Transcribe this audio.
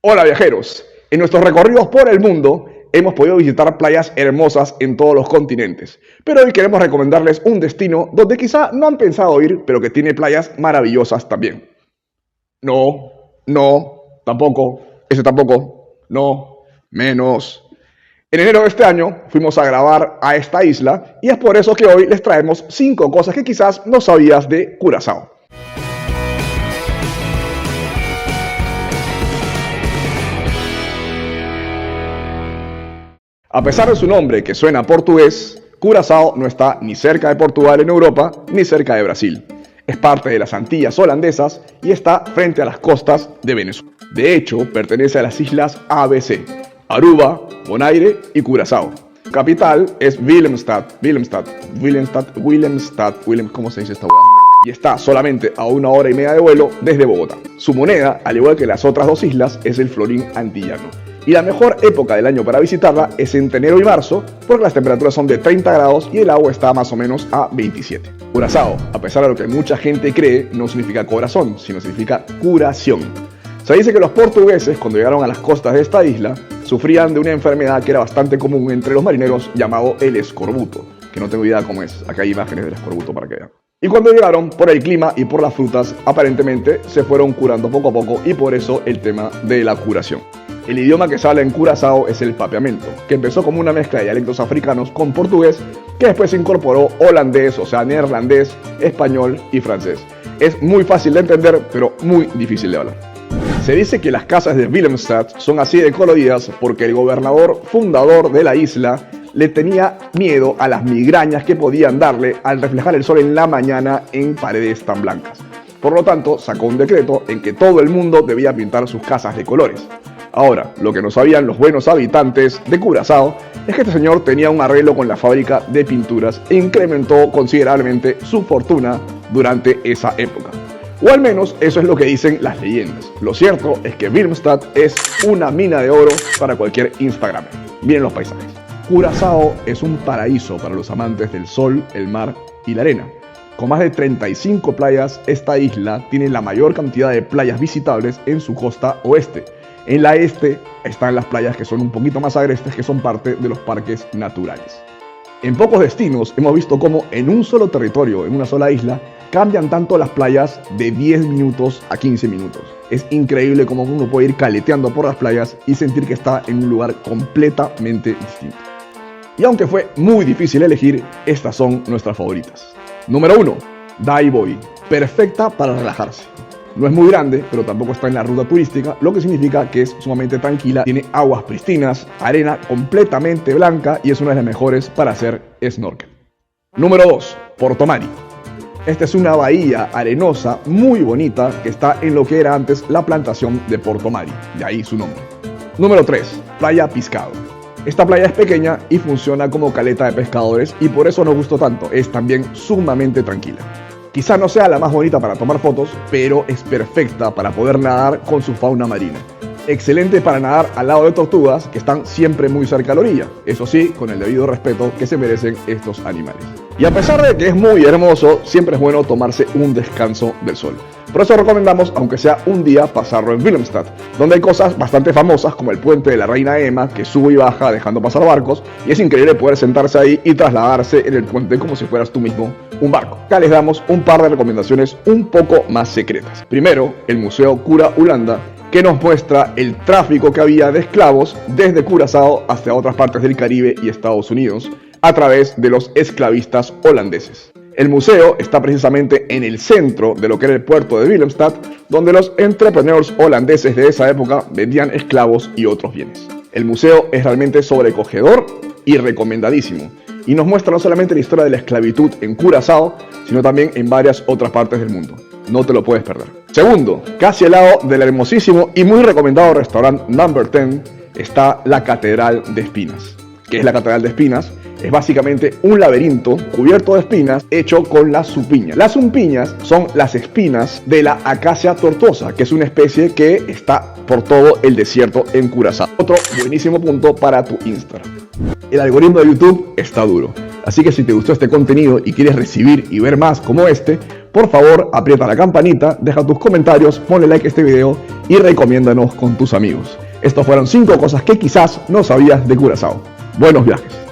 Hola viajeros, en nuestros recorridos por el mundo hemos podido visitar playas hermosas en todos los continentes, pero hoy queremos recomendarles un destino donde quizá no han pensado ir, pero que tiene playas maravillosas también. No, tampoco, ese tampoco, no, menos. En enero de este año fuimos a grabar a esta isla y es por eso que hoy les traemos 5 cosas que quizás no sabías de Curazao. A pesar de su nombre que suena portugués, Curazao no está ni cerca de Portugal en Europa ni cerca de Brasil. Es parte de las Antillas holandesas y está frente a las costas de Venezuela. De hecho, pertenece a las islas ABC, Aruba, Bonaire y Curazao. Capital es Willemstad, ¿cómo se dice esta hueá? Y está solamente a 1 hora y media de vuelo desde Bogotá. Su moneda, al igual que las otras 2 islas, es el florín antillano. Y la mejor época del año para visitarla es entre enero y marzo, porque las temperaturas son de 30 grados y el agua está más o menos a 27. Curazao, a pesar de lo que mucha gente cree, no significa corazón, sino significa curación. Se dice que los portugueses, cuando llegaron a las costas de esta isla, sufrían de una enfermedad que era bastante común entre los marineros, llamado el escorbuto, que no tengo idea cómo es. Acá hay imágenes del escorbuto para que vean. Y cuando llegaron, por el clima y por las frutas, aparentemente se fueron curando poco a poco y por eso el tema de la curación. El idioma que se habla en Curazao es el papiamento, que empezó como una mezcla de dialectos africanos con portugués, que después se incorporó holandés, o sea, neerlandés, español y francés. Es muy fácil de entender, pero muy difícil de hablar. Se dice que las casas de Willemstad son así de coloridas porque el gobernador fundador de la isla le tenía miedo a las migrañas que podían darle al reflejar el sol en la mañana en paredes tan blancas. Por lo tanto, sacó un decreto en que todo el mundo debía pintar sus casas de colores. Ahora, lo que no sabían los buenos habitantes de Curazao es que este señor tenía un arreglo con la fábrica de pinturas e incrementó considerablemente su fortuna durante esa época. O al menos eso es lo que dicen las leyendas. Lo cierto es que Willemstad es una mina de oro para cualquier Instagramer. Miren los paisajes. Curazao es un paraíso para los amantes del sol, el mar y la arena. Con más de 35 playas, esta isla tiene la mayor cantidad de playas visitables en su costa oeste. En la este están las playas que son un poquito más agrestes, que son parte de los parques naturales. En pocos destinos hemos visto cómo en un solo territorio, en una sola isla, cambian tanto las playas de 10 minutos a 15 minutos. Es increíble cómo uno puede ir caleteando por las playas y sentir que está en un lugar completamente distinto. Y aunque fue muy difícil elegir, estas son nuestras favoritas. Número 1. Dai Boy, perfecta para relajarse. No es muy grande, pero tampoco está en la ruta turística, lo que significa que es sumamente tranquila, tiene aguas pristinas, arena completamente blanca y es una de las mejores para hacer snorkel. Número 2. Porto Mari. Esta es una bahía arenosa muy bonita que está en lo que era antes la plantación de Porto Mari, de ahí su nombre. Número 3. Playa Piscado. Esta playa es pequeña y funciona como caleta de pescadores y por eso nos gustó tanto, es también sumamente tranquila. Quizá no sea la más bonita para tomar fotos, pero es perfecta para poder nadar con su fauna marina. Excelente para nadar al lado de tortugas que están siempre muy cerca a la orilla, eso sí, con el debido respeto que se merecen estos animales. Y a pesar de que es muy hermoso, siempre es bueno tomarse un descanso del sol. Por eso recomendamos, aunque sea un día, pasarlo en Willemstad, donde hay cosas bastante famosas como el puente de la Reina Emma, que sube y baja dejando pasar barcos, y es increíble poder sentarse ahí y trasladarse en el puente como si fueras tú mismo un barco. Acá les damos un par de recomendaciones un poco más secretas. Primero, el Museo Cura Holanda, que nos muestra el tráfico que había de esclavos desde Curazao hasta otras partes del Caribe y Estados Unidos, a través de los esclavistas holandeses. El museo está precisamente en el centro de lo que era el puerto de Willemstad, donde los entrepreneurs holandeses de esa época vendían esclavos y otros bienes. El museo es realmente sobrecogedor y recomendadísimo, y nos muestra no solamente la historia de la esclavitud en Curazao, sino también en varias otras partes del mundo. No te lo puedes perder. Segundo, casi al lado del hermosísimo y muy recomendado restaurante Number 10 está la Catedral de Espinas. ¿Qué es la Catedral de Espinas? Es básicamente un laberinto cubierto de espinas hecho con la zumpiña. Las zumpiñas son las espinas de la acacia tortuosa, que es una especie que está por todo el desierto en Curazao. Otro buenísimo punto para tu Instagram. El algoritmo de YouTube está duro. Así que si te gustó este contenido y quieres recibir y ver más como este, por favor aprieta la campanita, deja tus comentarios, ponle like a este video y recomiéndanos con tus amigos. Estas fueron 5 cosas que quizás no sabías de Curazao. Buenos viajes.